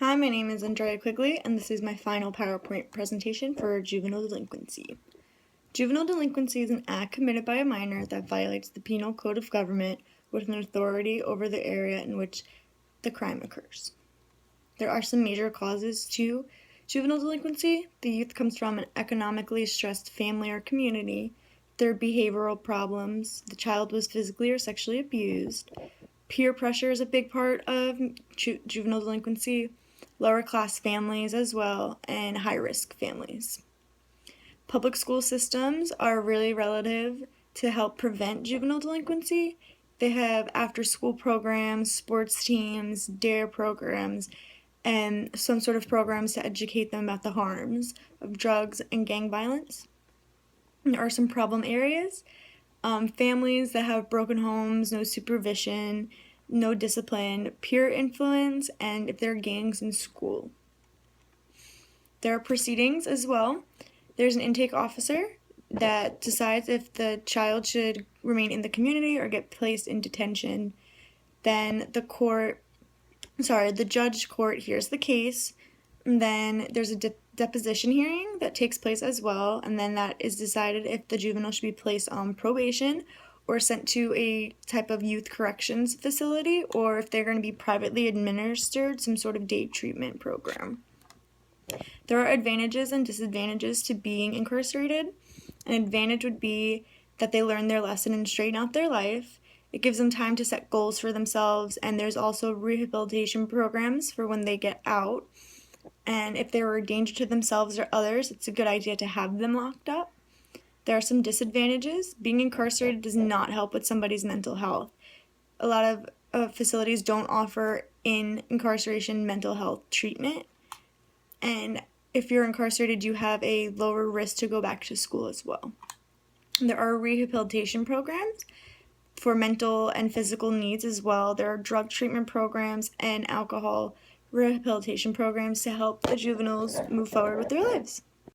Hi, my name is Andrea Quigley, and this is my final PowerPoint presentation for juvenile delinquency. Juvenile delinquency is an act committed by a minor that violates the penal code of government with an authority over the area in which the crime occurs. There are some major causes to juvenile delinquency. The youth comes from an economically stressed family or community. There are behavioral problems. The child was physically or sexually abused. Peer pressure is a big part of juvenile delinquency. Lower class families as well, and high risk families. Public school systems are really relative to help prevent juvenile delinquency. They have after school programs, sports teams, DARE programs, and some sort of programs to educate them about the harms of drugs and gang violence. There are some problem areas. Families that have broken homes, no supervision, no discipline, peer influence, and if there are gangs in school. There are proceedings as well. There's an intake officer that decides if the child should remain in the community or get placed in detention. Then the judge court hears the case. And then there's a deposition hearing that takes place as well, and then that is decided if the juvenile should be placed on probation or sent to a type of youth corrections facility, or if they're going to be privately administered some sort of day treatment program. There are advantages and disadvantages to being incarcerated. An advantage would be that they learn their lesson and straighten out their life. It gives them time to set goals for themselves, and there's also rehabilitation programs for when they get out. And if they were a danger to themselves or others, it's a good idea to have them locked up. There are some disadvantages. Being incarcerated does not help with somebody's mental health. A lot of facilities don't offer in incarceration mental health treatment. And if you're incarcerated, you have a lower risk to go back to school as well. There are rehabilitation programs for mental and physical needs as well. There are drug treatment programs and alcohol rehabilitation programs to help the juveniles move forward with their lives.